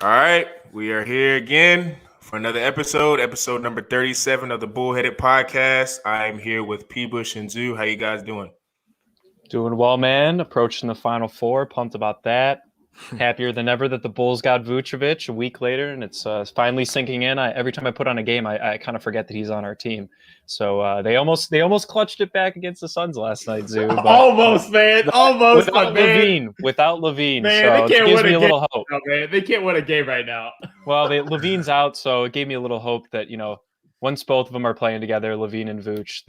All right, we are here again for another episode number 37 of the Bullheaded Podcast. I am here with P. Bush and Zoo. How you guys doing? Doing well, man. Approaching the Final Four. Pumped about that. Happier than ever that the Bulls got Vucevic a week later, and it's finally sinking in. Every time I put on a game, I kind of forget that he's on our team. So they almost clutched it back against the Suns last night, Zoo. But almost, man. Almost, without LaVine. Without LaVine. Man, so they can't it gives win me a a little hope. No, man. They can't win a game right now. Well, LaVine's out, so it gave me a little hope that, once both of them are playing together, LaVine and Vooch,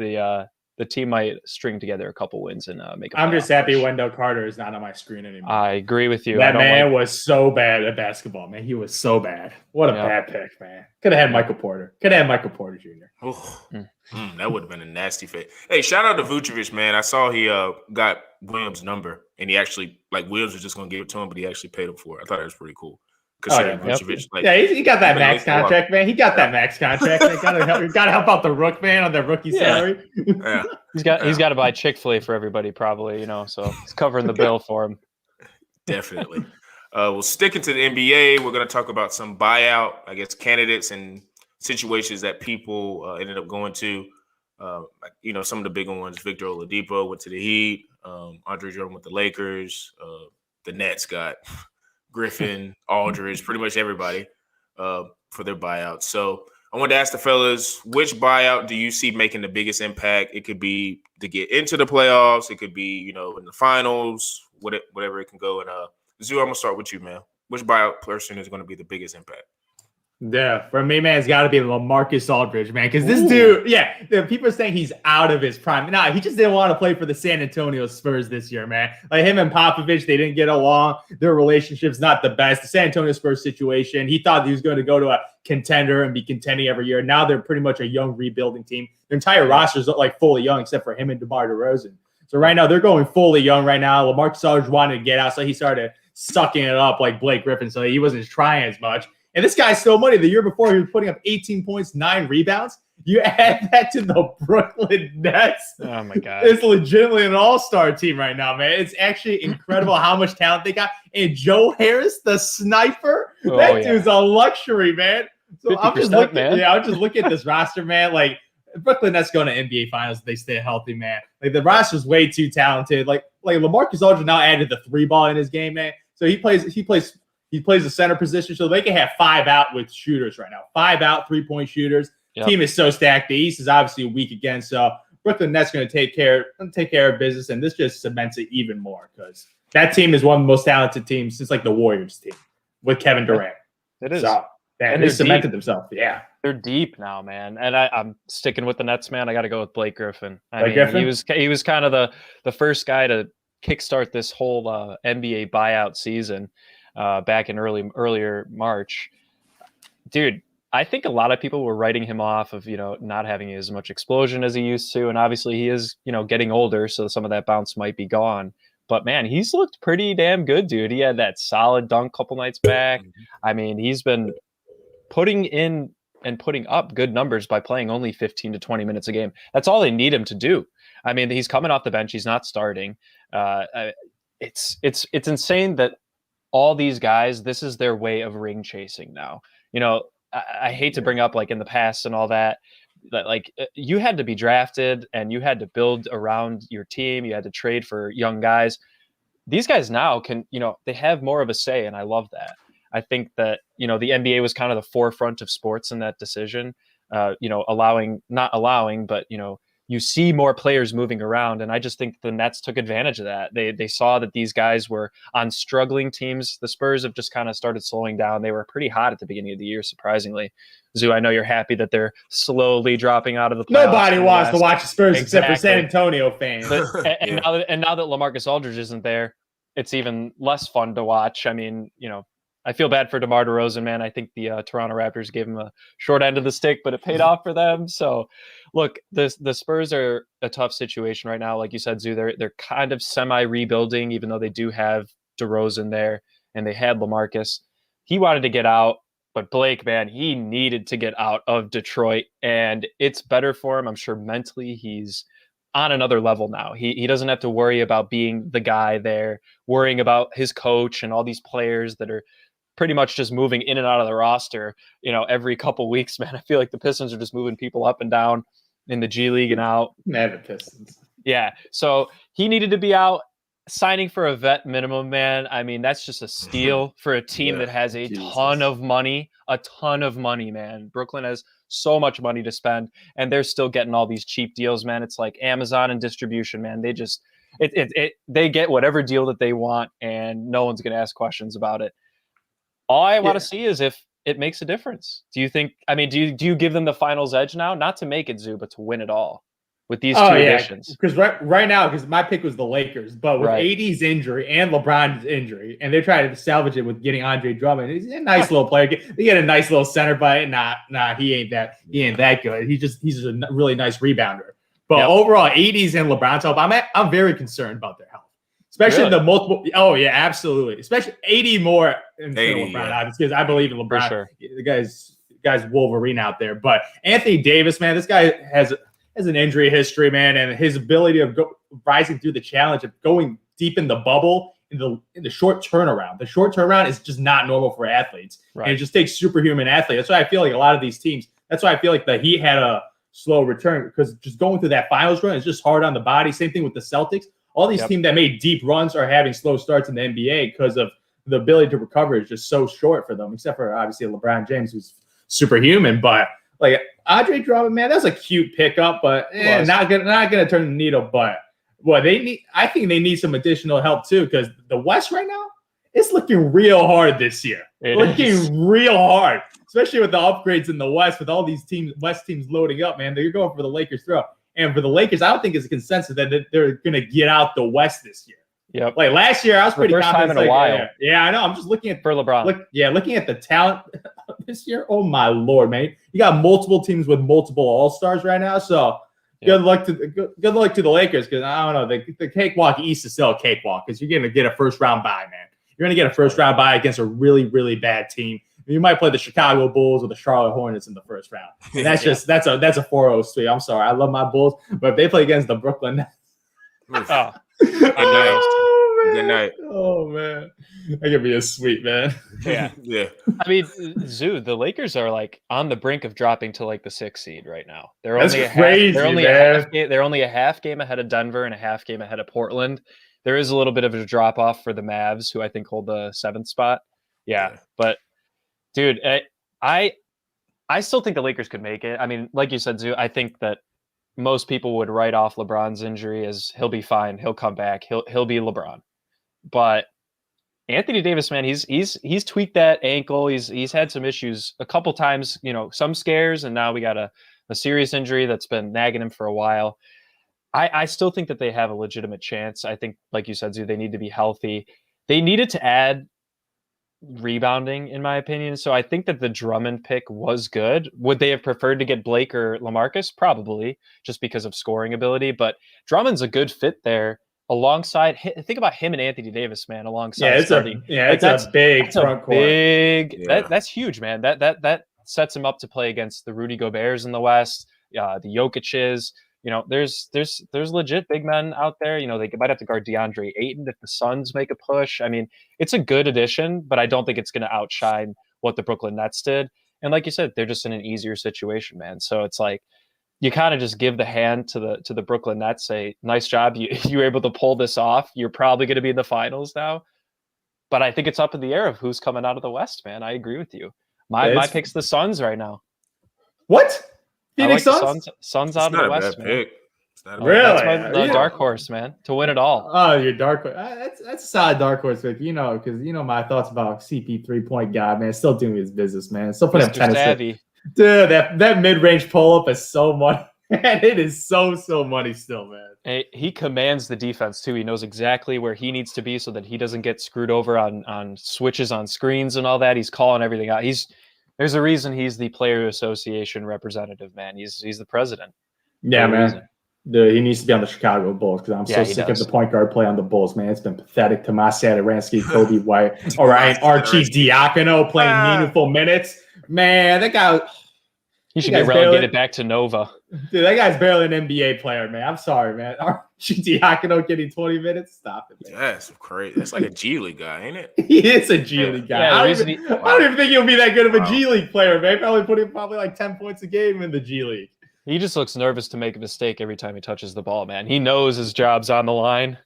the team might string together a couple wins and make a I'm just happy push. Wendell Carter is not on my screen anymore. I agree with you. That man was so bad at basketball, man. He was so bad. What a bad pick, man. Could have had Michael Porter. Could have had Michael Porter Jr. That would have been a nasty fit. Hey, shout out to Vucevic, man. I saw he got Williams' number, and he actually, Williams was just going to give it to him, but he actually paid him for it. I thought it was pretty cool. Vucevic, he got that max contract, man. He got that max contract. Gotta help out the rook, man, on their rookie salary. Yeah. He's got to buy Chick-fil-A for everybody, probably, so he's covering the bill for him. Definitely. Well, sticking to the NBA, we're going to talk about some buyout, candidates and situations that people ended up going to. Some of the bigger ones. Victor Oladipo went to the Heat. Andre Drummond with the Lakers. The Nets got Griffin, Aldridge, pretty much everybody for their buyouts. So I wanted to ask the fellas, which buyout do you see making the biggest impact? It could be to get into the playoffs. It could be, in the finals, whatever it can go. And Zoo, I'm going to start with you, man. Which buyout person is going to be the biggest impact? Yeah, for me, man, it's got to be LaMarcus Aldridge, man. Because this dude, people are saying he's out of his prime. No, he just didn't want to play for the San Antonio Spurs this year, man. Like him and Popovich, they didn't get along. Their relationship's not the best. The San Antonio Spurs situation, he thought he was going to go to a contender and be contending every year. Now they're pretty much a young rebuilding team. Their entire roster's fully young, except for him and DeMar DeRozan. So right now they're going fully young right now. LaMarcus Aldridge wanted to get out, so he started sucking it up like Blake Griffin, so he wasn't trying as much. And this guy's still money. The year before, he was putting up 18 points, 9 rebounds. You add that to the Brooklyn Nets. Oh, my God. It's legitimately an all-star team right now, man. It's actually incredible how much talent they got. And Joe Harris, the sniper, dude's a luxury, man. So I'm just looking at this roster, man. Like, Brooklyn Nets going to NBA Finals if they stay healthy, man. Like, the roster's way too talented. Like LaMarcus Aldridge now added the 3-ball in his game, man. So he plays the center position, so they can have 5 out with shooters right now. 5 out, 3-point shooters. Yep. Team is so stacked. The East is obviously weak again, so Brooklyn Nets going to take care of business, and this just cements it even more because that team is one of the most talented teams since the Warriors team with Kevin Durant. It is. So, and they cemented themselves. Yeah, they're deep now, man. And I'm sticking with the Nets, man. I got to go with Blake Griffin. Griffin? He was kind of the first guy to kickstart this whole NBA buyout season. Back in earlier March, dude, I think a lot of people were writing him off of, not having as much explosion as he used to. And obviously he is, getting older. So some of that bounce might be gone, but man, he's looked pretty damn good, dude. He had that solid dunk couple nights back. I mean, he's been putting in and putting up good numbers by playing only 15 to 20 minutes a game. That's all they need him to do. I mean, he's coming off the bench. He's not starting. It's insane that all these guys, this is their way of ring chasing now. I hate to bring up in the past and all that you had to be drafted and you had to build around your team. You had to trade for young guys. These guys now can, they have more of a say, and I love that. I think that, the NBA was kind of the forefront of sports in that decision, not allowing, but, you see more players moving around. And I just think the Nets took advantage of that. They saw that these guys were on struggling teams. The Spurs have just kind of started slowing down. They were pretty hot at the beginning of the year, surprisingly. Zoo, I know you're happy that they're slowly dropping out of the playoffs. Nobody wants to watch the Spurs except for San Antonio fans. Now that LaMarcus Aldridge isn't there, it's even less fun to watch. I mean, I feel bad for DeMar DeRozan, man. I think the Toronto Raptors gave him a short end of the stick, but it paid off for them. So, look, the Spurs are a tough situation right now. Like you said, Zoo, they're kind of semi-rebuilding, even though they do have DeRozan there, and they had LaMarcus. He wanted to get out, but Blake, man, he needed to get out of Detroit, and it's better for him. I'm sure mentally he's on another level now. He doesn't have to worry about being the guy there, worrying about his coach and all these players that are pretty much just moving in and out of the roster, every couple weeks, man. I feel like the Pistons are just moving people up and down in the G League and out. Never Pistons. Yeah. So he needed to be out. Signing for a vet minimum, man. I mean, that's just a steal for a team that has a ton of money, man. Brooklyn has so much money to spend, and they're still getting all these cheap deals, man. It's like Amazon and distribution, man. They just they get whatever deal that they want, and no one's going to ask questions about it. All I want to see is if it makes a difference. Do you think? I mean, do you give them the finals edge now? Not to make it, Zoo, but to win it all. With these two additions. Because right now, because my pick was the Lakers, but with AD's injury and LeBron's injury, and they're trying to salvage it with getting Andre Drummond. He's a nice little player. They get a nice little center by it. Nah, he ain't that good. He's just a really nice rebounder. But overall, AD's and LeBron's help, I'm very concerned about their health. Especially the multiple. Oh yeah, absolutely. Especially AD more than LeBron, obviously, because I believe in LeBron. For sure. The guy's Wolverine out there. But Anthony Davis, man, this guy has an injury history, man, and his ability of rising through the challenge of going deep in the bubble in the short turnaround. The short turnaround is just not normal for athletes, and it just takes superhuman athletes. That's why I feel like a lot of these teams. That's why I feel like the Heat had a slow return, because just going through that finals run is just hard on the body. Same thing with the Celtics. All these teams that made deep runs are having slow starts in the NBA because of the ability to recover is just so short for them. Except for obviously LeBron James, who's superhuman, but. Like Andre Drummond, man, that's a cute pickup, but not gonna turn the needle. But I think they need some additional help too, because the West right now, it's looking real hard this year. Real hard, especially with the upgrades in the West, with all these West teams loading up, man. They're going for the Lakers throw, and for the Lakers, I don't think it's a consensus that they're gonna get out the West this year. Yep. Like last year, I was pretty confident. First time in a while. Yeah, I know. I'm just looking at for LeBron. Looking at the talent this year. Oh my Lord, man! You got multiple teams with multiple All-Stars right now. So good luck to the Lakers, because I don't know, the cakewalk East is still a cakewalk, because you're gonna get a first round bye, man. You're gonna get a first round bye against a really, really bad team. You might play the Chicago Bulls or the Charlotte Hornets in the first round. And that's just that's a 4-0 sweep. I'm sorry, I love my Bulls, but if they play against the Brooklyn Nets. Good night. Oh man, that could be a sweet, man. Yeah. I mean, Zoo, the Lakers are like on the brink of dropping to like the 6th seed right now. They're only a half game ahead of Denver and a half game ahead of Portland. There is a little bit of a drop off for the Mavs, who I think hold the 7th spot. Yeah, but dude, I still think the Lakers could make it. I mean, like you said, Zoo, I think that most people would write off LeBron's injury as he'll be fine, he'll come back, he'll be LeBron. But Anthony Davis, man, he's tweaked that ankle. He's had some issues a couple times, some scares, and now we got a serious injury that's been nagging him for a while. I still think that they have a legitimate chance. I think, like you said, Zoo, they need to be healthy. They needed to add rebounding, in my opinion. So I think that the Drummond pick was good. Would they have preferred to get Blake or LaMarcus? Probably, just because of scoring ability. But Drummond's a good fit there. Alongside, think about him and Anthony Davis, man. Alongside, that's a big front court. That's huge, man. That sets him up to play against the Rudy Goberts in the West, the Jokic's. There's legit big men out there. They might have to guard DeAndre Ayton if the Suns make a push. I mean, it's a good addition, but I don't think it's going to outshine what the Brooklyn Nets did. And like you said, they're just in an easier situation, man. So it's like, you kind of just give the hand to the Brooklyn Nets, say, nice job. You were able to pull this off. You're probably going to be in the finals now. But I think it's up in the air of who's coming out of the West, man. I agree with you. My pick's the Suns right now. What? Phoenix Suns? Suns out of the West, man. Really? That's my dark horse, man, to win it all. Oh, your dark horse. That's a solid dark horse pick, because my thoughts about CP 3-point guy, man. Still doing his business, man. Still putting up tennis. Dude, that mid-range pull-up is so money. Man, it is so money still, man. He commands the defense, too. He knows exactly where he needs to be so that he doesn't get screwed over on switches on screens and all that. He's calling everything out. There's a reason he's the player association representative, man. He's the president. Yeah, man. Dude, he needs to be on the Chicago Bulls, because I'm so sick of the point guard play on the Bulls, man. It's been pathetic. Tomas Satoransky, Kobe White, Archie Diacono playing meaningful minutes. Man, that guy, He should get relegated back to Nova. Dude, that guy's barely an NBA player, man. I'm sorry, man. Diacono getting 20 minutes? Stop it, man. That's crazy. That's like a G League guy, ain't it? He is a G League guy. Yeah, I don't even think he'll be that good of a G League player, man. Probably put him like 10 points a game in the G League. He just looks nervous to make a mistake every time he touches the ball, man. He knows his job's on the line.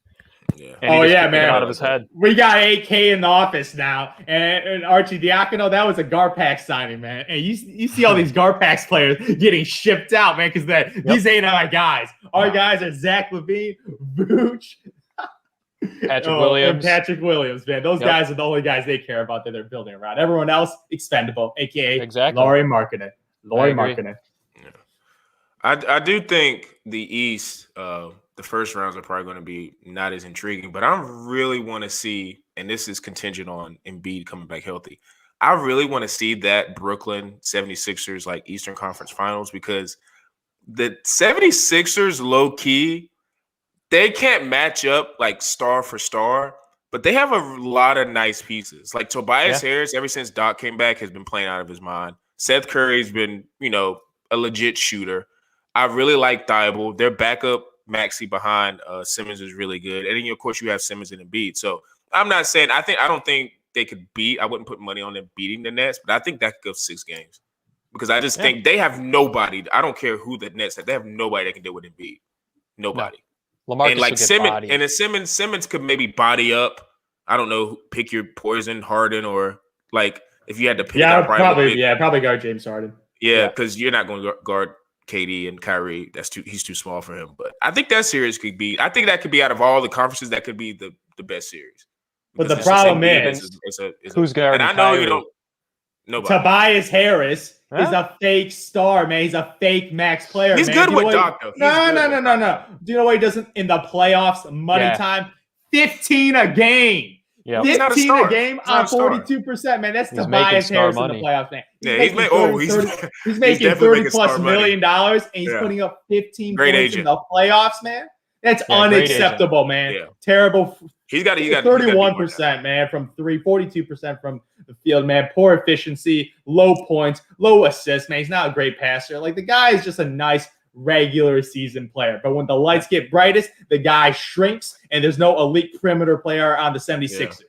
Yeah. Oh yeah, man! Out of his head. We got AK in the office now, and Archie Diacono. That was a Garpax signing, man. And you see all these Garpax players getting shipped out, man, because these ain't our guys. Our guys are Zach LaVine, Vooch, Patrick Williams, man. Those guys are the only guys they care about that they're building around. Everyone else expendable, aka Lauri Markkanen. Lauri Markkanen. Yeah. I do think the East. The first rounds are probably going to be not as intriguing, but I really want to see, and this is contingent on Embiid coming back healthy. I really want to see that Brooklyn 76ers like Eastern Conference Finals, because the 76ers low key, they can't match up like star for star, but they have a lot of nice pieces. Like Tobias Harris, ever since Doc came back, has been playing out of his mind. Seth Curry's been, a legit shooter. I really like Thibault. Their backup Maxey behind Simmons is really good. And then, of course, you have Simmons and Embiid. So I'm not saying I don't think they could beat. I wouldn't put money on them beating the Nets, but I think that could go 6 games. Because I just think they have nobody. I don't care who the Nets have. They have nobody that can deal with Embiid. Nobody. No. LaMarcus and like Simmons could maybe body up. I don't know, pick your poison, Harden, or like if you had to pick probably guard James Harden. Yeah, because you're not going to guard KD and Kyrie. He's too small for him. But I think that series could be. I think that could be out of all the conferences, that could be the best series. But the problem is, who's guarding? And I know Kyrie? you don't. Nobody. Tobias Harris is a fake star, man. He's a fake max player. He's good with Doc, though. No. Do you know what he does in the playoffs? Money time, 15 a game. Yep. 15 a game on 42%, man. That's Tobias Harris in the playoffs, man. He's making $30+ million, and he's putting up 15 points in the playoffs, man. That's unacceptable, man. Yeah. Terrible. He's got 31%, man, from 3, 42% from the field, man. Poor efficiency, low points, low assists, man. He's not a great passer. Like, the guy is just a nice regular season player. But when the lights get brightest, the guy shrinks, and there's no elite perimeter player on the 76ers.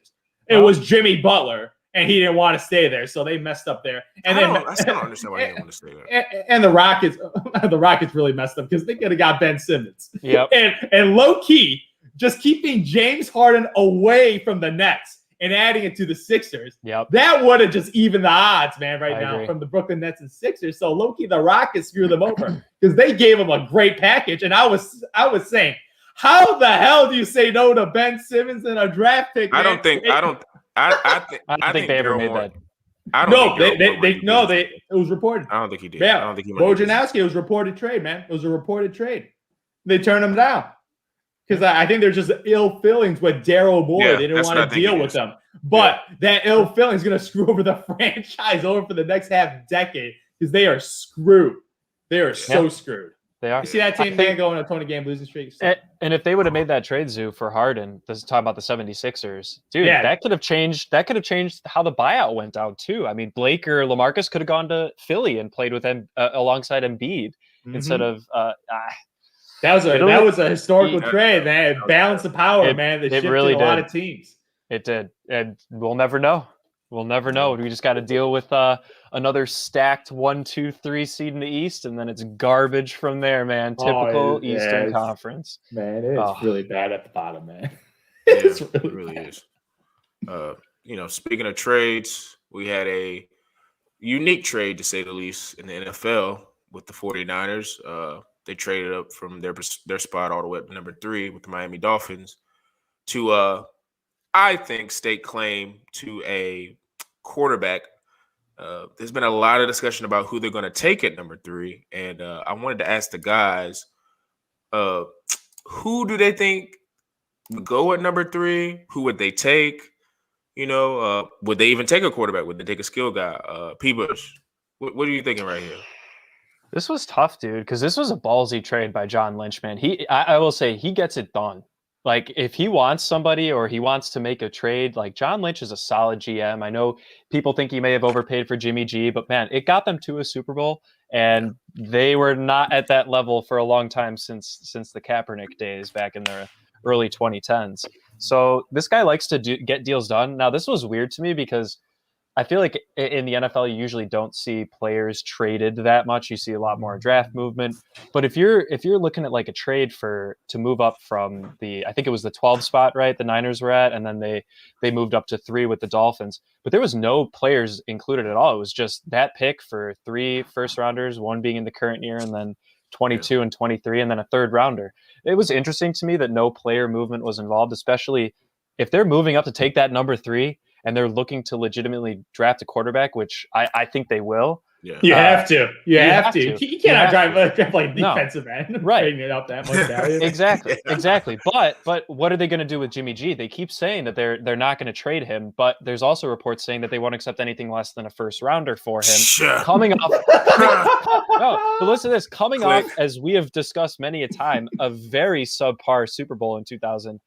It was Jimmy Butler, and he didn't want to stay there, so they messed up there. And I still don't understand why he didn't want to stay there. And the Rockets really messed up because they could have got Ben Simmons. Yep. And low key, just keeping James Harden away from the Nets and adding it to the Sixers. Yep. That would have just evened the odds, man, right now from the Brooklyn Nets and Sixers. So low key, the Rockets screwed them over because they gave him a great package. And I was saying, how the hell do you say no to Ben Simmons and a draft pick? Man? I don't think they ever made that. It was reported. I don't think he did. Yeah. I don't think he Wojnarowski, it was reported trade, man. It was a reported trade. They turned him down because I think there's just ill feelings with Daryl Morey. They didn't want to deal with them. But that ill feeling is going to screw over the franchise over for the next half decade because they are screwed. They are so screwed. They are. You see that team going on a 20-game losing streak? And if they would have made that trade, Zoo, for Harden, this is talking about the 76ers, dude, that could have changed how the buyout went out too. I mean, Blake or LaMarcus could have gone to Philly and played with them alongside Embiid instead of that was a historical trade, man. It balanced the power, man. It shifted really a lot of teams. It did. And we'll never know. We'll never know. We just got to deal with another stacked 1, 2, 3 seed in the East, and then it's garbage from there, man. Typical Eastern Conference. Man, it's really bad at the bottom, man. It really is. Speaking of trades, we had a unique trade, to say the least, in the NFL with the 49ers. They traded up from their spot all the way up to number 3 with the Miami Dolphins to I think stake claim to a quarterback. There's been a lot of discussion about who they're going to take at number 3, and I wanted to ask the guys, who do they think would go at number 3? Who would they take? Would they even take a quarterback? Would they take a skill guy? P-Bush, what are you thinking right here? This was tough, dude, because this was a ballsy trade by John Lynch, man. I will say he gets it done. Like, if he wants somebody or he wants to make a trade, like John Lynch is a solid GM. I know people think he may have overpaid for Jimmy G, but man, it got them to a Super Bowl, and they were not at that level for a long time since the Kaepernick days back in the early 2010s. So this guy likes to get deals done. Now, this was weird to me because I feel like in the NFL, you usually don't see players traded that much. You see a lot more draft movement. But if you're looking at like a trade to move up from I think it was the 12 spot, right? The Niners were at, and then they moved up to 3 with the Dolphins. But there was no players included at all. It was just that pick for 3 first rounders, 1 being in the current year, and then 22 and 23, and then a 3rd rounder. It was interesting to me that no player movement was involved, especially if they're moving up to take that number 3. And they're looking to legitimately draft a quarterback, which I think they will. Yeah. You have to. You have to. You cannot draft like defensive end. Right. It up that much. Exactly. But what are they going to do with Jimmy G? They keep saying that they're not going to trade him, but there's also reports saying that they won't accept anything less than a 1st rounder for him. Coming off. But listen to this. Coming off, as we have discussed many a time, a very subpar Super Bowl in 2000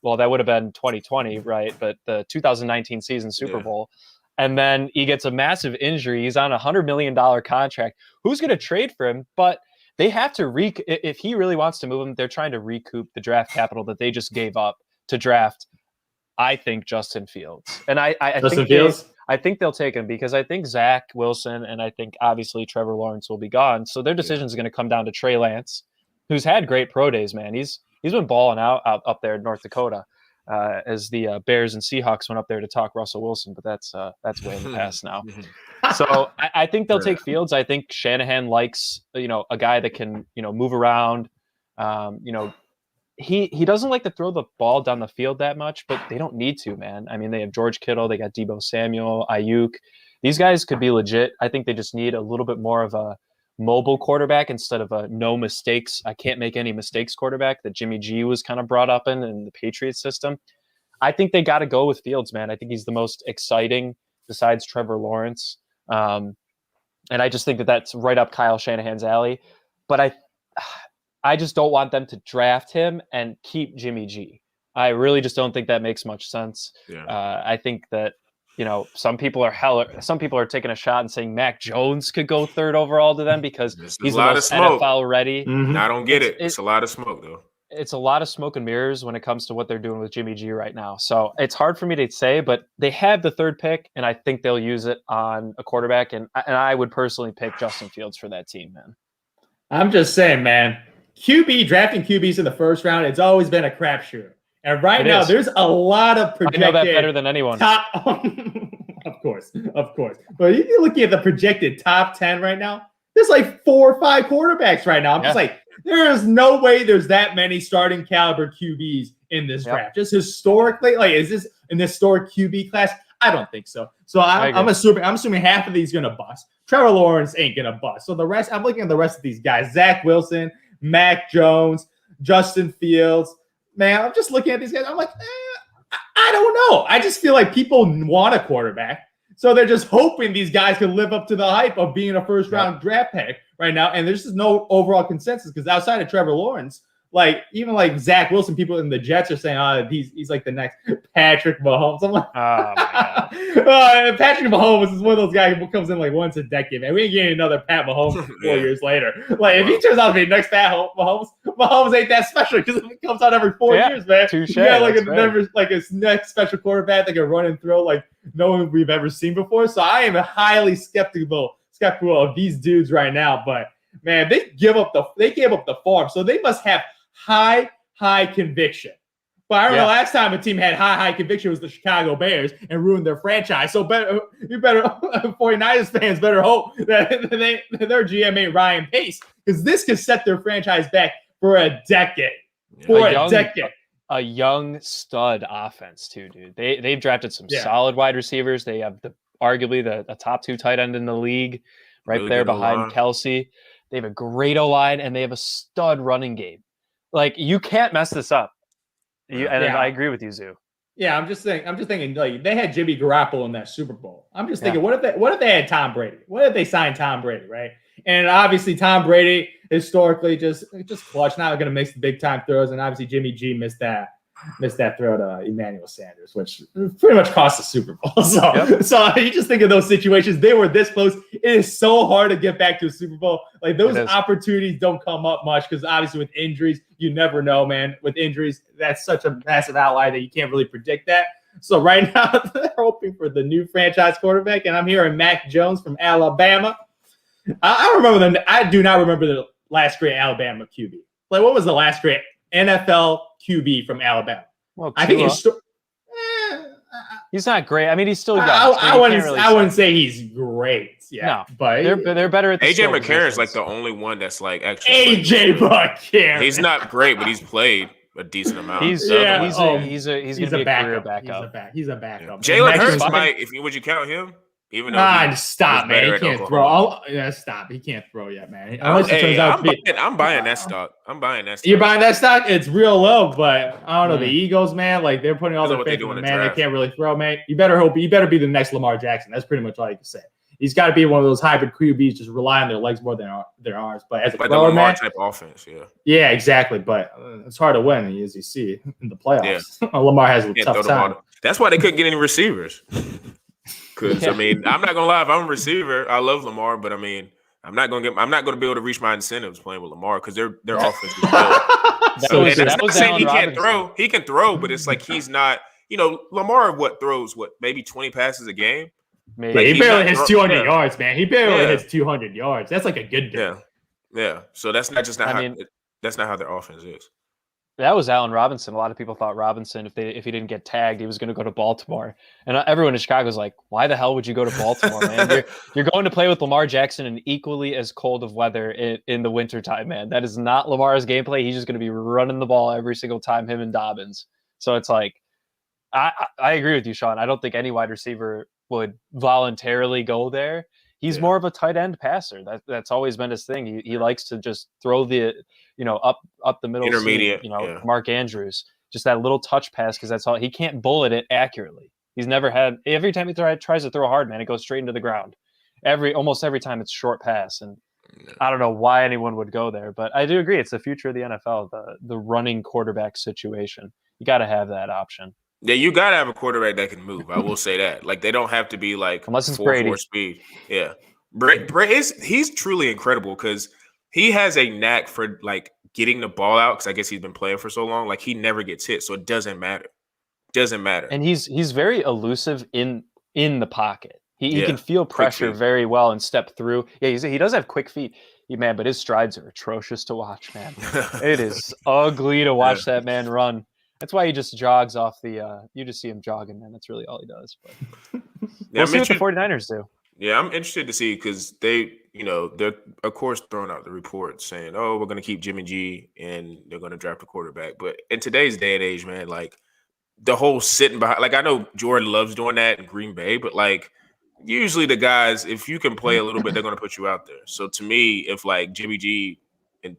well, that would have been 2020, right? But the 2019 season Super Bowl. And then he gets a massive injury. He's on a $100 million contract. Who's going to trade for him? But they have to if he really wants to move him, they're trying to recoup the draft capital that they just gave up to draft, I think, Justin Fields. And I think they'll take him because I think Zach Wilson and I think obviously Trevor Lawrence will be gone. So their decision is going to come down to Trey Lance, who's had great pro days, man. He's been balling out up there in North Dakota as the Bears and Seahawks went up there to talk Russell Wilson, but that's way in the past now. So I think they'll take Fields. I think Shanahan likes, a guy that can, move around. He doesn't like to throw the ball down the field that much, but they don't need to, man. I mean, they have George Kittle, they got Deebo Samuel, Ayuk. These guys could be legit. I think they just need a little bit more of a mobile quarterback instead of a no mistakes, I can't make any mistakes quarterback that Jimmy G was kind of brought up in the Patriots system. I think they got to go with Fields, man. I think he's the most exciting besides Trevor Lawrence. And I just think that that's right up Kyle Shanahan's alley. But I just don't want them to draft him and keep Jimmy G. I really just don't think that makes much sense. Yeah. I think that, some people are taking a shot and saying Mac Jones could go 3rd overall to them because he's the most NFL ready. Mm-hmm. I don't get it. It's a lot of smoke, though. It's a lot of smoke and mirrors when it comes to what they're doing with Jimmy G right now. So it's hard for me to say, but they have the 3rd pick, and I think they'll use it on a quarterback. And I would personally pick Justin Fields for that team, man. I'm just saying, man, drafting QBs in the 1st round, it's always been a crapshoot. And right now, there's a lot of projected. I know that better than anyone. Of course. But if you're looking at the projected top 10 right now, there's like 4 or 5 quarterbacks right now. I'm just like, there is no way there's that many starting caliber QBs in this draft. Just historically, like, is this an historic QB class? I don't think so. So I'm assuming half of these going to bust. Trevor Lawrence ain't going to bust. So the rest, I'm looking at the rest of these guys: Zach Wilson, Mac Jones, Justin Fields. Man, I'm just looking at these guys. I'm like, I don't know. I just feel like people want a quarterback. So they're just hoping these guys can live up to the hype of being a 1st round draft pick right now. And there's just no overall consensus because outside of Trevor Lawrence, like even like Zach Wilson, people in the Jets are saying, he's like the next Patrick Mahomes. I'm like, Patrick Mahomes is one of those guys who comes in like once a decade, man. We ain't getting another Pat Mahomes 4 years later. Like if he turns out to be next Pat Mahomes ain't that special because it comes out every 4 years, man. Yeah, like a next special quarterback that can run and throw like no one we've ever seen before. So I am highly skeptical of these dudes right now. But man, they gave up the farm, so they must have high conviction. But I remember last time a team had high conviction was the Chicago Bears and ruined their franchise. So 49ers fans better hope that their GM ain't Ryan Pace because this could set their franchise back for a decade. A young stud offense too, dude. They've drafted some solid wide receivers. They have arguably the top 2 tight end in the league right really there behind Kelsey. They have a great O-line and they have a stud running game. Like you can't mess this up. I agree with you, Zoo. Yeah, I'm just thinking like they had Jimmy Garoppolo in that Super Bowl. I'm just thinking, what if they had Tom Brady? What if they signed Tom Brady, right? And obviously, Tom Brady historically just clutch, not going to miss the big time throws. And obviously, Jimmy G missed that throw to Emmanuel Sanders, which pretty much cost the Super Bowl. So you just think of those situations. They were this close. It is so hard to get back to a Super Bowl. Like those opportunities don't come up much because obviously with injuries, you never know, man. With injuries, that's such a massive outlier that you can't really predict that. So right now, they're hoping for the new franchise quarterback, and I'm hearing Mac Jones from Alabama. I remember them. I do not remember the last great Alabama QB. Like, what was the last great NFL QB from Alabama? Well, I think he's not great. I mean, he's still young. I wouldn't say he's great. Yeah, no, but they're better at the AJ McCarron's like the only one that's like actually AJ McCarron. He's not great, but he's played a decent amount. He's gonna be a career backup. He's a backup. Jalen Hurts might. Would you count him? Even though stop, man. He can't throw. Stop. He can't throw yet, man. Unless it turns out I'm buying that stock. You're buying that stock? It's real low, but I don't know. The Eagles, man, like they're putting all their faith in the man. They can't really throw, man. You better be the next Lamar Jackson. That's pretty much all you can say. He's got to be one of those hybrid QBs, just rely on their legs more than their arms. But as a thrower, Lamar man, type offense, yeah, exactly. But it's hard to win, as you see in the playoffs. Yeah. Lamar has a tough time. That's why they couldn't get any receivers. Because I mean, I'm not gonna lie. If I'm a receiver, I love Lamar, but I mean, I'm not gonna be able to reach my incentives playing with Lamar because their offense is good. That's not saying he can't throw. He can throw, but it's like he's not. Lamar throws maybe 20 passes a game. Maybe. Like, he barely hits 200 yards, man. He barely hits 200 yards. That's like a good day. Yeah. So that's not how their offense is. That was Allen Robinson. A lot of people thought Robinson, if he didn't get tagged, he was going to go to Baltimore. And everyone in Chicago was like, why the hell would you go to Baltimore, man? You're going to play with Lamar Jackson in equally as cold of weather in the wintertime, man. That is not Lamar's gameplay. He's just going to be running the ball every single time, him and Dobbins. So it's like, I agree with you, Sean. I don't think any wide receiver would voluntarily go there. He's more of a tight end passer. That's always been his thing. He likes to just throw the, up the middle, intermediate, Mark Andrews, just that little touch pass because that's all. He can't bullet it accurately. He's never had. Every time he tries to throw hard, man, it goes straight into the ground. Almost every time it's short pass, and I don't know why anyone would go there, but I do agree it's the future of the NFL. The running quarterback situation. You got to have that option. Yeah, you gotta have a quarterback that can move. I will say that. Like, they don't have to be like unless it's Brady. 4 speed. Yeah, he's truly incredible because he has a knack for like getting the ball out. Because I guess he's been playing for so long. Like, he never gets hit, so it doesn't matter. And he's very elusive in the pocket. He can feel pressure very well and step through. Yeah, he does have quick feet, man. But his strides are atrocious to watch, man. It is ugly to watch that man run. That's why he just jogs off you just see him jogging, man. That's really all he does. But we'll see what the 49ers do. Yeah, I'm interested to see because they're of course throwing out the report saying, oh, we're going to keep Jimmy G and they're going to draft a quarterback. But in today's day and age, man, like the whole sitting behind, like I know Jordan loves doing that in Green Bay, but like usually the guys, if you can play a little bit, they're going to put you out there. So to me, if like Jimmy G in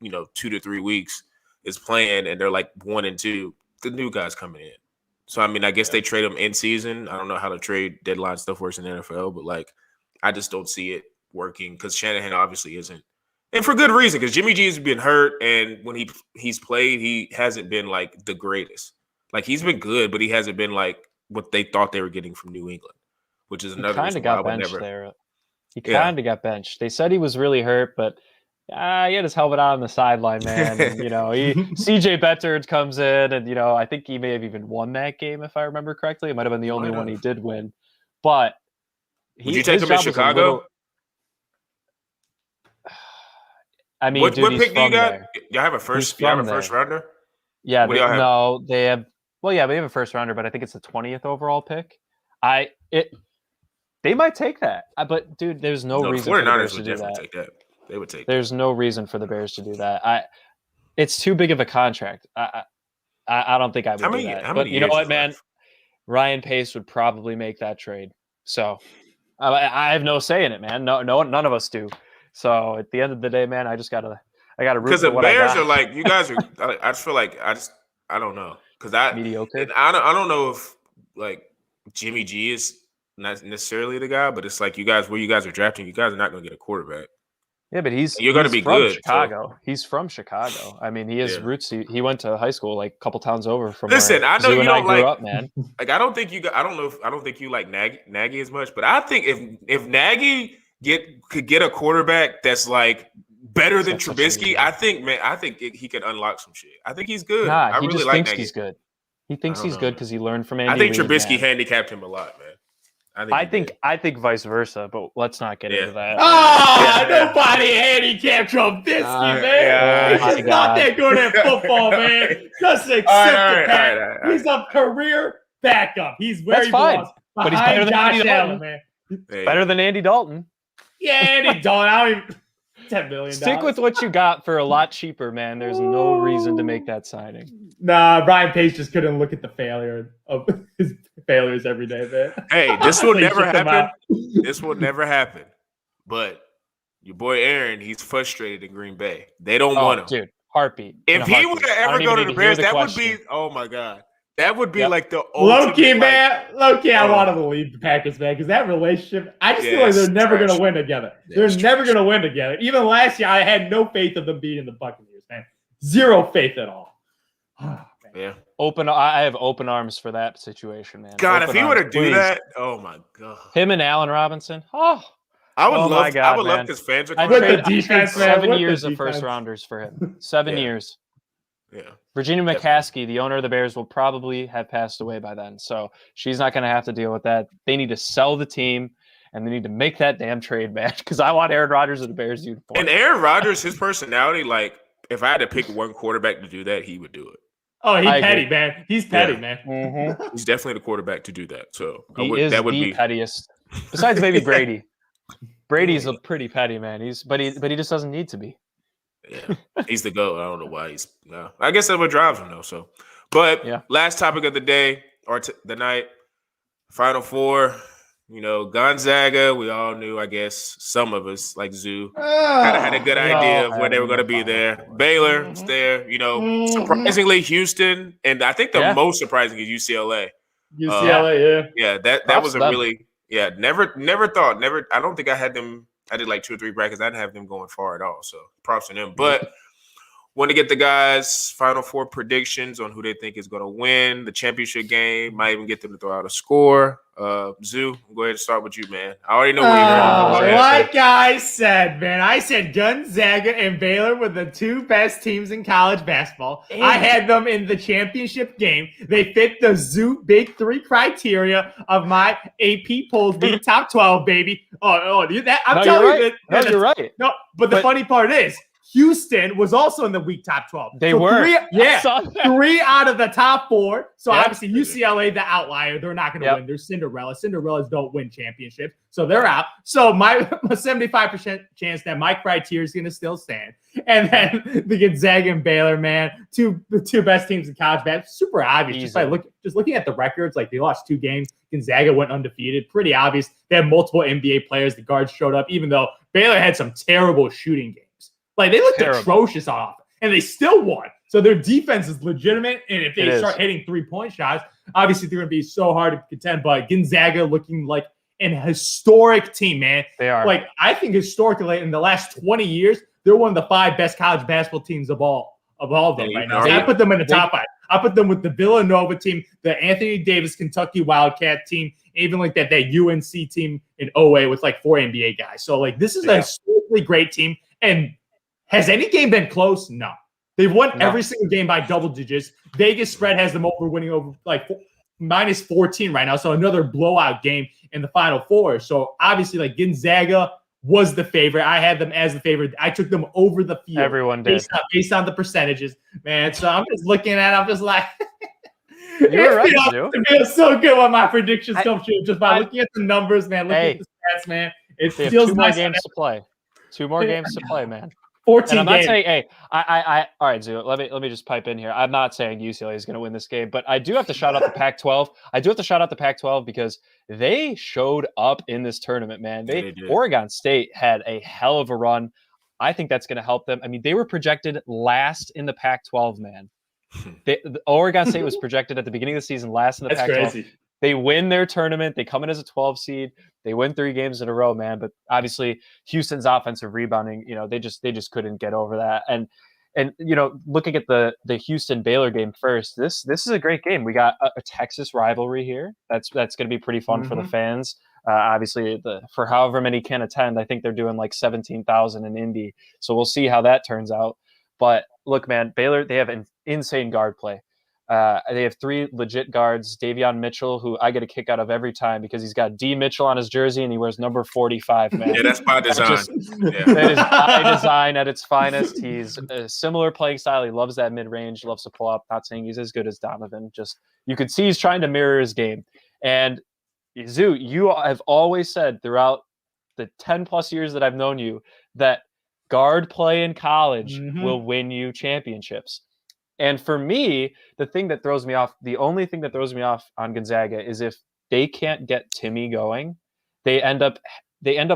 2 to 3 weeks is playing and they're like 1 and 2, the new guy's coming in. So I mean, I guess they trade him in season. I don't know how the trade deadline stuff works in the NFL, but like I just don't see it working because Shanahan obviously isn't, and for good reason. Because Jimmy G has been hurt, and when he's played, he hasn't been like the greatest. Like he's been good, but he hasn't been like what they thought they were getting from New England, which is another. He kind of got benched there. He kind of got benched. They said he was really hurt, but. He had his helmet on the sideline, man. And, CJ Bettard comes in, and I think he may have even won that game if I remember correctly. It might have been the only one he did win. But would you take him in Chicago? I mean, what pick do you got? There. Y'all have a first rounder? Yeah, they have a first rounder, but I think it's the 20th overall pick. They might take that, but dude, there's no reason for the Bears to do that. Take that. They would take. There's no reason for the Bears to do that. It's too big of a contract. I don't think I would do that. But you know what, man? Ryan Pace would probably make that trade. So I have no say in it, man. No, none of us do. So at the end of the day, man, I gotta root because the Bears are like you guys are. I just feel like I don't know because mediocre. I don't know if like Jimmy G is not necessarily the guy, but it's like where you guys are drafting, you guys are not going to get a quarterback. Yeah, but you're going to be from good. Chicago. So. He's from Chicago. I mean, he has roots. He went to high school like a couple towns over from Listen, where I know Zoo you and don't I grew like, up, man. Like, I don't think you like Nagy as much, but I think if Nagy could get a quarterback that's like better than Trubisky, I think he could unlock some shit. I think he's good. Nah, he really just like thinks Nagy. He's good. He thinks he's good because he learned from Andy. I think Reid, Trubisky man. handicapped him a lot, man. I think vice versa, but let's not get into that. Nobody handicapped Trubisky, man. He's just not that good at football, man. Just accept the fact. He's a career backup. He's where he belongs. But he's better than Josh Andy Allen, Dalton, man. Better than Andy Dalton. Yeah, Andy Dalton. I don't even $10 million. Stick with what you got for a lot cheaper, man. There's no reason to make that signing. Nah, Brian Pace just couldn't look at the failure of his failures every day, man. Hey, this will never happen. This will never happen. But your boy Aaron, he's frustrated in Green Bay. They don't want him. Dude, heartbeat. If he would have ever go to the Bears, that would be, oh my God. That would be like the low-key, man. Low-key, I want him to leave the Packers, man, because that relationship, I just feel like they're never going to win together. They're never going to win together. Even last year, I had no faith of them beating the Buccaneers, man. Zero faith at all. Yeah. I have open arms for that situation, man. God, if he were to do that, oh my God. Him and Allen Robinson. I would love because fans are I'd trade 7 years of first rounders for him. 7 years. Yeah. Virginia McCaskey, the owner of the Bears, will probably have passed away by then. So she's not going to have to deal with that. They need to sell the team, and they need to make that damn trade match because I want Aaron Rodgers in the Bears uniform. And Aaron Rodgers, his personality, like, if I had to pick one quarterback to do that, he would do it. Oh, he's petty, man. He's petty, man. Mm-hmm. He's definitely the quarterback to do that. So that would be pettiest. Besides maybe Brady. Brady's a pretty petty man. But he just doesn't need to be. Yeah, he's the GOAT. I don't know why he's. No, I guess that's what drives him though. So, but last topic of the day or the night, Final Four. You know, Gonzaga. We all knew. I guess some of us, like Zoo, had a good idea of where they were going to be there. Baylor's there. You know, surprisingly, Houston, and I think the most surprising is UCLA. Yeah. That was a really never thought. I don't think I had them. I did like 2 or 3 brackets. I didn't have them going far at all. So props to them. But want to get the guys' Final Four predictions on who they think is going to win the championship game. Might even get them to throw out a score. Zoo, go ahead and start with you, man. I already know where you're going. Like I said, man, I said Gonzaga and Baylor were the 2 best teams in college basketball. I had them in the championship game. They fit the Zoo Big 3 criteria of my AP polls being top 12, baby. I'm telling you that. You're right. No, but the funny part is, Houston was also in the week top 12. They were. 3 out of the top 4. So obviously UCLA, the outlier, they're not going to win. They're Cinderella. Cinderellas don't win championships. So they're out. So my 75% chance that my criteria is going to still stand. And then the Gonzaga and Baylor, man, the 2 best teams in college basketball. Super obvious. Just looking at the records, like they lost 2 games. Gonzaga went undefeated. Pretty obvious. They had multiple NBA players. The guards showed up, even though Baylor had some terrible shooting games. Like, they looked atrocious off, and they still won. So their defense is legitimate, and if they start hitting 3-point shots, obviously they're going to be so hard to contend. But Gonzaga looking like an historic team, man. They are. Like, I think historically, in the last 20 years, they're one of the 5 best college basketball teams of all of them right now. So I put them in the top 5. I put them with the Villanova team, the Anthony Davis Kentucky Wildcat team, even like that UNC team in OA with like 4 NBA guys. So, like, this is a historically great team, and has any game been close? No. They've won every single game by double digits. Vegas spread has them winning over like minus 14 right now. So another blowout game in the Final Four. So obviously, like, Gonzaga was the favorite. I had them as the favorite. I took them over the field. Everyone did. Based on the percentages, man. So I'm just looking at it. I'm just like, you're right, it feels so good when my predictions come true. Just by looking at the numbers, man. Looking at the stats, man. It feels 2 nice. more games to play. 2 more games to play, man. 14 and I'm not games. saying, all right, Zoo, let me just pipe in here. I'm not saying UCLA is going to win this game, but I do have to shout out the Pac-12. I do have to shout out the Pac-12 because they showed up in this tournament, man. Oregon State had a hell of a run. I think that's going to help them. I mean, they were projected last in the Pac-12, man. Oregon State was projected at the beginning of the season last in the Pac-12. Crazy. They win their tournament. They come in as a 12 seed. They win 3 games in a row, man. But obviously, Houston's offensive rebounding, they just couldn't get over that. And looking at the Houston Baylor game first, this is a great game. We got a Texas rivalry here. That's going to be pretty fun for the fans. Obviously, for however many can attend, I think they're doing like 17,000 in Indy. So we'll see how that turns out. But look, man, Baylor, they have an insane guard play. They have 3 legit guards. Davion Mitchell, who I get a kick out of every time because he's got D. Mitchell on his jersey and he wears number 45, man. Yeah, that's by design. That is by design at its finest. He's a similar playing style. He loves that mid-range, loves to pull up. Not saying he's as good as Donovan. Just you could see he's trying to mirror his game. And Zoo, you have always said throughout the 10-plus years that I've known you that guard play in college will win you championships. And for me, the only thing that throws me off on Gonzaga is if they can't get Timmy going, they end up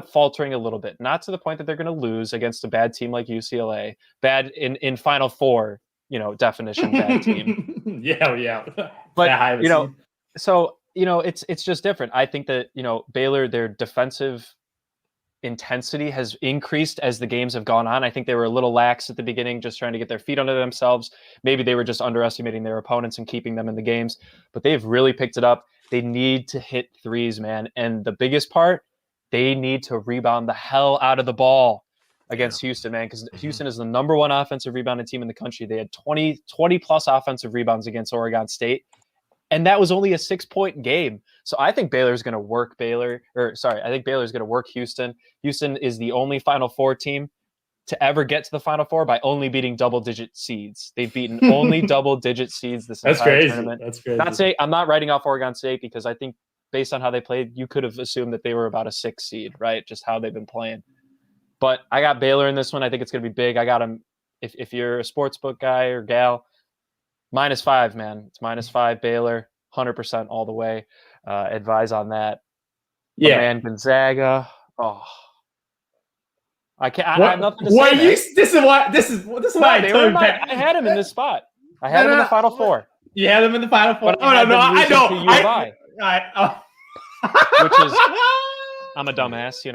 faltering a little bit. Not to the point that they're going to lose against a bad team like UCLA, bad in Final Four, definition bad team. Yeah. But so it's just different. I think that Baylor, their defensive intensity has increased as the games have gone on. I think they were a little lax at the beginning, just trying to get their feet under themselves. Maybe they were just underestimating their opponents and keeping them in the games, but they've really picked it up. They need to hit threes, man. And the biggest part, they need to rebound the hell out of the ball against Houston, man, because Houston is the number 1 offensive rebounding team in the country. They had 20 plus offensive rebounds against Oregon State. And that was only a 6-point game. So I think Baylor's going to work I think Baylor's going to work Houston. Houston is the only Final Four team to ever get to the Final Four by only beating double-digit seeds. They've beaten only double-digit seeds this entire tournament. That's crazy. I'm not writing off Oregon State because I think based on how they played, you could have assumed that they were about a 6 seed, right? Just how they've been playing. But I got Baylor in this one. I think it's going to be big. I got them. If you're a sportsbook guy or gal, -5, man. It's -5 Baylor, 100% all the way. Advise on that. Yeah, but man, Gonzaga. Oh, I can't. I have nothing to say. This is why I had him in this spot. I had him in the Final Four. You had him in the Final Four. I know. Which is, I'm a dumbass,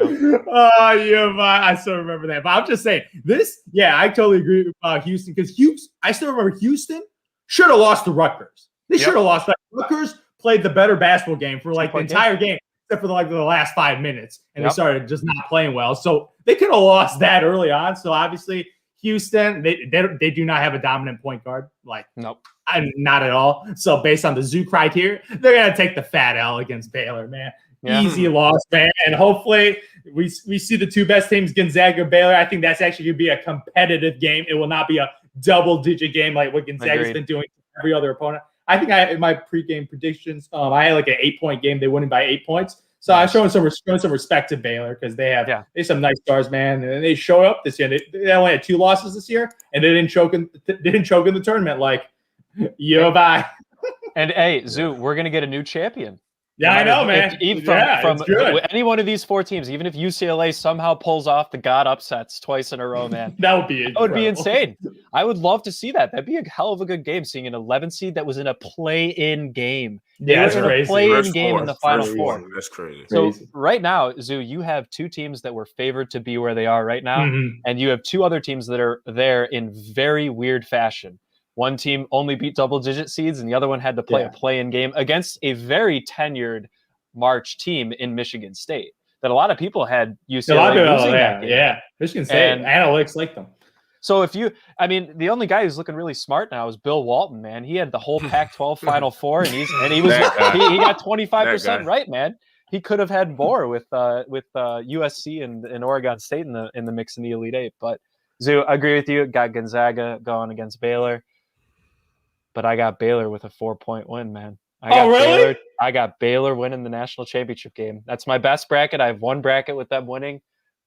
Oh, I still remember that. But I'm just saying this. Yeah, I totally agree with Houston because I still remember Houston should have lost to Rutgers. They should have lost. Rutgers played the better basketball game for the entire game, except for the last 5 minutes, and they started just not playing well. So they could have lost that early on. So obviously Houston, they do not have a dominant point guard. Nope, not at all. So based on the Zoo criteria, they're gonna take the fat L against Baylor, man. Yeah. Easy loss, man. And hopefully we see the 2 best teams, Gonzaga, Baylor. I think that's actually gonna be a competitive game. It will not be a double-digit game like what Gonzaga's been doing to every other opponent. I think in my pregame predictions, I had an 8-point game. They won by 8 points. So I'm showing some respect to Baylor because they have some nice stars, man. And they show up this year. They only had 2 losses this year, and they didn't choke in the tournament like bye. And hey, Zoo, we're gonna get a new champion. Yeah, I know, man. From any one of these 4 teams, even if UCLA somehow pulls off the God upsets twice in a row, man, that would be insane. I would love to see that. That'd be a hell of a good game, seeing an 11 seed that was in a play-in game. Yeah, that's crazy. A play-in game in the Final Four. That's crazy. So right now, Zoo, you have 2 teams that were favored to be where they are right now, and you have 2 other teams that are there in very weird fashion. One team only beat double-digit seeds, and the other one had to play a play-in game against a very tenured March team in Michigan State that a lot of people had UCLA losing that game. Yeah, Michigan State analytics like them. So the only guy who's looking really smart now is Bill Walton, man. He had the whole Pac-12 Final Four, and he got 25% right, man. He could have had more with USC and Oregon State in the mix in the Elite Eight. But Zoo, I agree with you. Got Gonzaga going against Baylor. But I got Baylor with a 4-point win, man. Really? I got Baylor winning the national championship game. That's my best bracket. I have 1 bracket with them winning.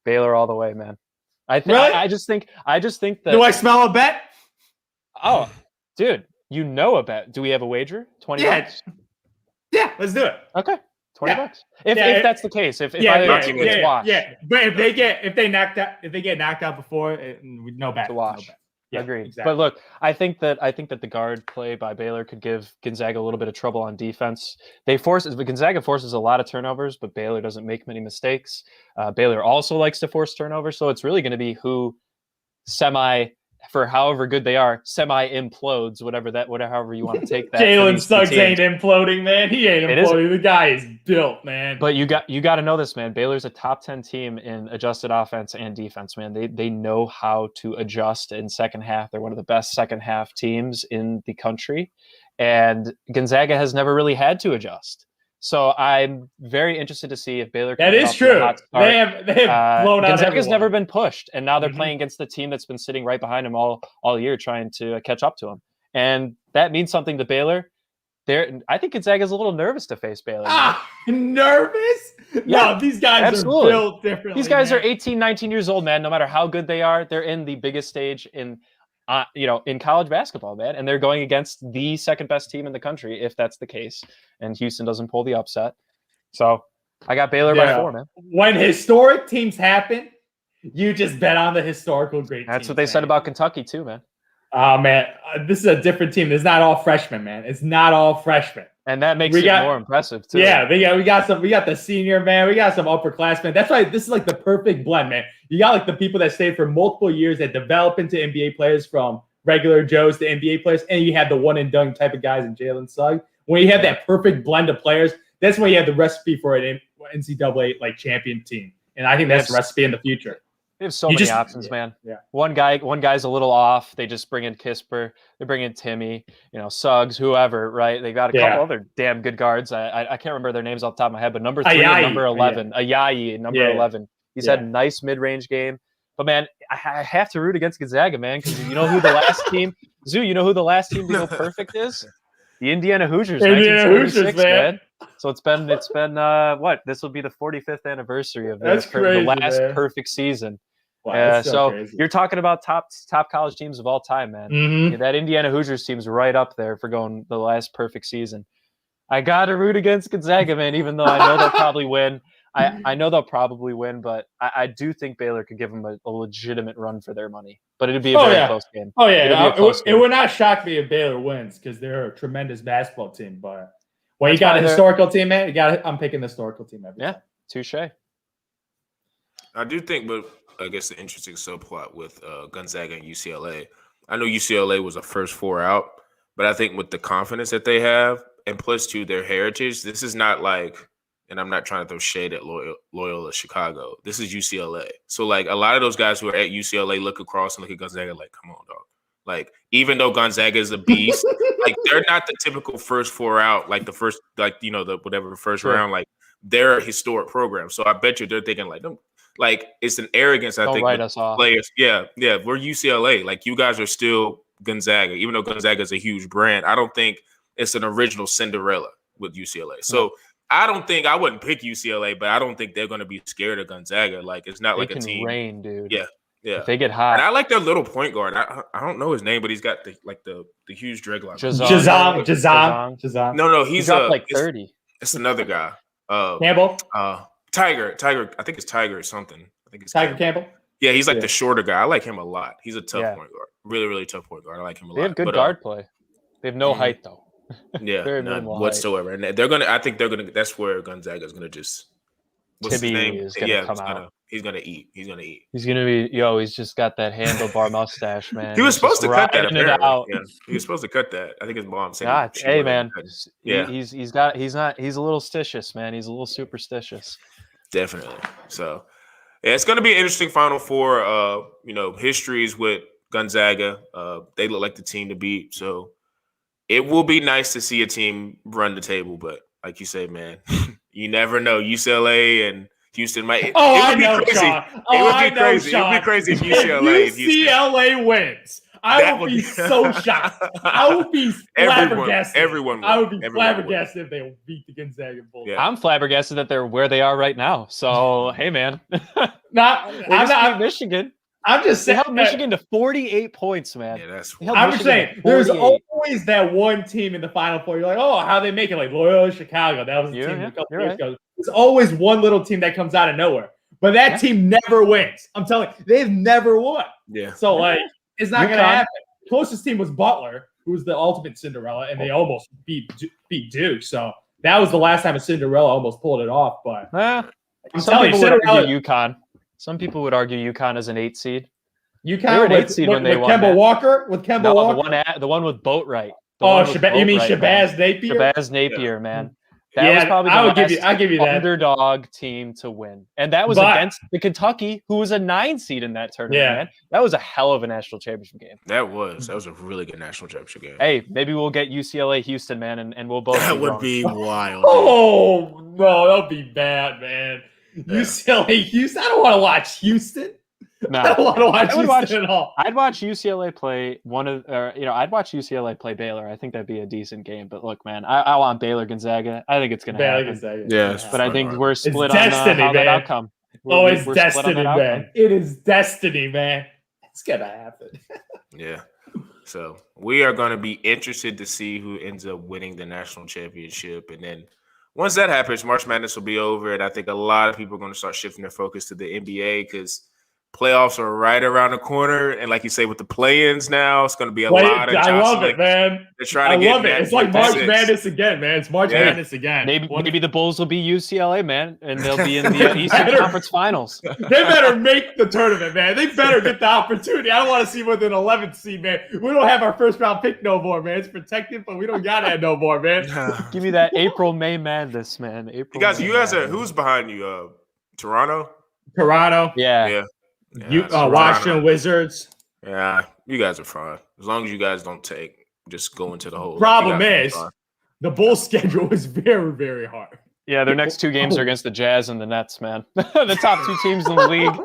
Baylor all the way, man. Really? I just think that. Do I smell a bet? Oh, dude, a bet. Do we have a wager? $20? Yeah, let's do it. Okay. $20. If that's the case, if I But if they get knocked out before, no bet. To wash. Yeah, agreed. exactly. But look, I think that the guard play by Baylor could give Gonzaga a little bit of trouble on defense. Gonzaga forces a lot of turnovers, but Baylor doesn't make many mistakes. Baylor also likes to force turnovers, so it's really going to be who for however good they are, semi implodes, however you want to take that. Jalen Suggs ain't imploding, man. He ain't imploding. The guy is built, man. But you got to know this, man. Baylor's a top 10 team in adjusted offense and defense, man. They know how to adjust in second half. They're one of the best second half teams in the country, and Gonzaga has never really had to adjust. So I'm very interested to see if Baylor can. That is true. They have blown out. Gonzaga's never been pushed, and now they're playing against the team that's been sitting right behind them all year, trying to catch up to them, and that means something to Baylor. I think Gonzaga's a little nervous to face Baylor. Nervous? Yeah, no, these guys are built differently. These guys are 18, 19 years old, man. No matter how good they are, they're in the biggest stage in college basketball, man, and they're going against the second best team in the country, if that's the case, and Houston doesn't pull the upset. So I got Baylor by 4, man. When historic teams happen, you just bet on the historical great That's teams, what they said about Kentucky too, man. Oh, man, this is a different team. It's not all freshmen, man. It's not all freshmen. And that makes it more impressive too. Yeah, we got the senior, man. We got some upperclassmen. That's why this is like the perfect blend, man. You got like the people that stayed for multiple years that develop into NBA players, from regular Joes to NBA players, and you have the one and done type of guys in Jalen Suggs. When you have that perfect blend of players, that's when you have the recipe for an NCAA like champion team. And I think that's the recipe in the future. They have so many options, man. Yeah. One guy's a little off. They just bring in Kisper. They bring in Timmy, Suggs, whoever, right? They got a couple other damn good guards. I can't remember their names off the top of my head, but number 3 and number 11. Ayayi, number 11. He's had a nice mid-range game. But, man, I have to root against Gonzaga, man, because you know who the last team – Zoo, you know who the last team to go perfect is? The Indiana Hoosiers, 1976, man. So it's been what? This will be the 45th anniversary of the last perfect season. Wow, so crazy. You're talking about top college teams of all time, man. Mm-hmm. Yeah, that Indiana Hoosiers team's right up there for going the last perfect season. I got to root against Gonzaga, man, even though I know they'll probably win. I know they'll probably win, but I do think Baylor could give them a legitimate run for their money. But it'd be a very close game. Oh, yeah. It would not shock me if Baylor wins, because they're a tremendous basketball team. But when you got a historical team, man, I'm picking the historical team every time. Touche. I do think, but I guess the interesting subplot with Gonzaga and UCLA. I know UCLA was a first 4 out, but I think with the confidence that they have, and plus to their heritage, this is not like, and I'm not trying to throw shade at Loyola Chicago. This is UCLA. So like a lot of those guys who are at UCLA look across and look at Gonzaga like, come on, dog. Like, even though Gonzaga is a beast, like they're not the typical first 4 out, like the first, like, the first round, like they're a historic program. So I bet you they're thinking like, them. Like, it's an arrogance, I think, write us off. Players. Yeah, we're UCLA. Like, you guys are still Gonzaga, even though Gonzaga is a huge brand. I don't think it's an original Cinderella with UCLA. So I wouldn't pick UCLA, but I don't think they're going to be scared of Gonzaga. Like, it's not like a team. Rain, dude. Yeah. If they get hot. And I like their little point guard. I don't know his name, but he's got the huge dreadlock. Jazam. No, he's like 30. It's another guy. Campbell. Tiger. I think it's Tiger or something. I think it's Tiger Campbell. Yeah, he's like the shorter guy. I like him a lot. He's a tough point guard. Really, really tough point guard. I like him a lot. They have good guard play. They have no height though. Yeah, none whatsoever. Height. And I think they're gonna. That's where Gonzaga is gonna just. What's his name? Is gonna come out. He's gonna eat. He's gonna be. He's just got that handlebar mustache, man. He was supposed to cut that. Apparently. Yeah, he was supposed to cut that. I think his mom said. God, hey man. Yeah, he's a little stitious, man. He's a little superstitious. Definitely. So, yeah, it's going to be an interesting Final Four. Histories with Gonzaga. They look like the team to beat. So, it will be nice to see a team run the table. But like you say, man, you never know. UCLA and Houston might. It would be crazy. It would be crazy if UCLA and Houston. UCLA wins. I would be so shocked. I would be flabbergasted. I would be flabbergasted if they beat the Gonzaga Bulls. Yeah. I'm flabbergasted that they're where they are right now. So, hey, man. I'm not Michigan. I'm just saying. They held Michigan to 48 points, man. Yeah, that's. I'm just saying. There's always that one team in the Final Four. You're like, oh, how they make it? Like Loyola Chicago. That was the team a couple years ago. There's always one little team that comes out of nowhere, but that team never wins. I'm telling you, they've never won. Yeah. So like. It's not going to happen. Closest team was Butler, who was the ultimate Cinderella, and they almost beat Duke. So that was the last time a Cinderella almost pulled it off. But some people would argue UConn. Some people would argue UConn as an 8 seed. UConn were an 8 seed when they won. Kemba Walker? With Kemba Walker? The one with Boatwright. You mean Shabazz Napier? Shabazz Napier, man. That was probably I'll give you that underdog team to win. And that was against the Kentucky, who was a 9 seed in that tournament, man. That was a hell of a national championship game. That was a really good national championship game. Hey, maybe we'll get UCLA Houston, man, and we'll both That would be wild. Oh, no, that would be bad, man. Yeah. UCLA Houston. I don't want to watch Houston. No, I don't want to watch Houston at all. I'd watch UCLA play I'd watch UCLA play Baylor. I think that'd be a decent game. But look, man, I want Baylor Gonzaga. I think it's going to happen. Gonzaga. Yeah, but I think we're split on how that outcome. It's destiny, man. It is destiny, man. It's going to happen. Yeah. So we are going to be interested to see who ends up winning the national championship. And then once that happens, March Madness will be over. And I think a lot of people are going to start shifting their focus to the NBA because playoffs are right around the corner. And like you say, with the play-ins now, it's going to be a lot of I love it, man. They're trying to get It's like March Madness again, man. It's March Madness again. Maybe the Bulls will be UCLA, man, and they'll be in the Eastern Conference Finals. They better make the tournament, man. They better get the opportunity. I don't want to see with an 11th seed, man. We don't have our first-round pick no more, man. It's protected, but we don't got that no more, man. Give me that April-May madness, man. Who's behind you? Toronto? Yeah. Washington Wizards. Yeah, you guys are fine. As long as you guys don't just go into the hole. Problem is, the Bulls' schedule is very, very hard. Yeah, their next 2 games are against the Jazz and the Nets, man. The top 2 teams in the league.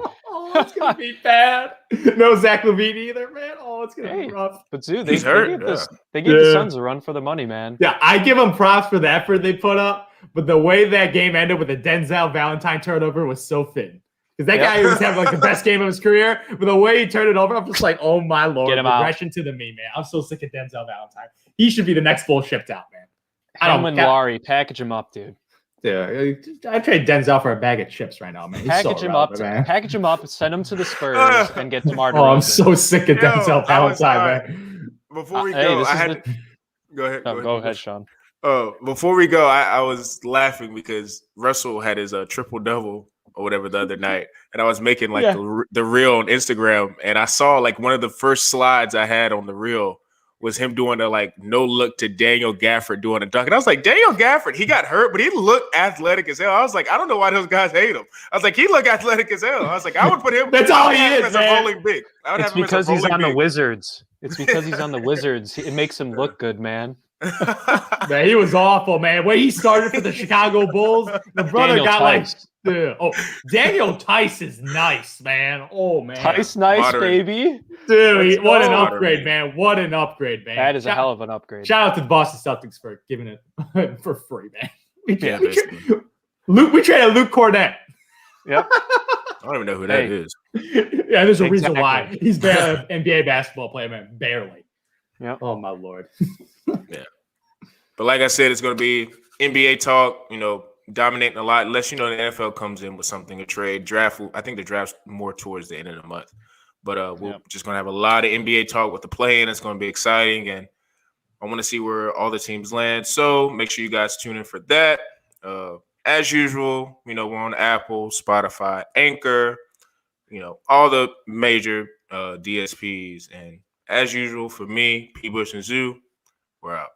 It's going to be bad. No Zach LaVine either, man. It's going to be rough. But, dude, they gave the Suns a run for the money, man. Yeah, I give them props for the effort they put up, but the way that game ended with a Denzel Valentine turnover was so thin. Because that guy was having the best game of his career, but the way he turned it over, I'm just like, oh my Lord, regression to the mean, man. I'm so sick of Denzel Valentine. He should be the next bull shipped out, man. Him and Laurie, package him up, dude. Yeah, I trade Denzel for a bag of chips right now, man. Package him up, send him to the Spurs, and get DeMar DeRozan. I'm so sick of Denzel Valentine, man. Before we go, go ahead. Go ahead, Sean. Before we go, I was laughing because Russell had his triple-double or whatever the other night, and I was making the reel on Instagram, and I saw one of the first slides I had on the reel was him doing a no look to Daniel Gafford doing a dunk, and I was like, Daniel Gafford, he got hurt, but he looked athletic as hell. I was like, I don't know why those guys hate him. I was like, he looked athletic as hell. I was like, I would put him. That's all he is, as a rolling big. It's because he's on the Wizards. It's because he's on the Wizards. It makes him look good, man. Man, he was awful, man. When he started for the Chicago Bulls, the brother Daniel got Tice. Daniel Tice is nice, man. Oh, man. Tice nice, baby. Dude, what an upgrade, man. What an upgrade, man. That is a hell of an upgrade. Shout out to the Boston Celtics for giving it for free, man. We traded Luke Cornett. Yep. I don't even know who that is. Yeah, there's a reason why. He's an NBA basketball player, man. Barely. Yep. Oh, my Lord. Yeah. But like I said, it's going to be NBA talk, dominating a lot, unless, the NFL comes in with something, a trade. I think the draft's more towards the end of the month. But we're just going to have a lot of NBA talk with the play-in. It's going to be exciting, and I want to see where all the teams land. So make sure you guys tune in for that. As usual, we're on Apple, Spotify, Anchor, all the major DSPs. And as usual, for me, P. Bush and Zoo, we're out.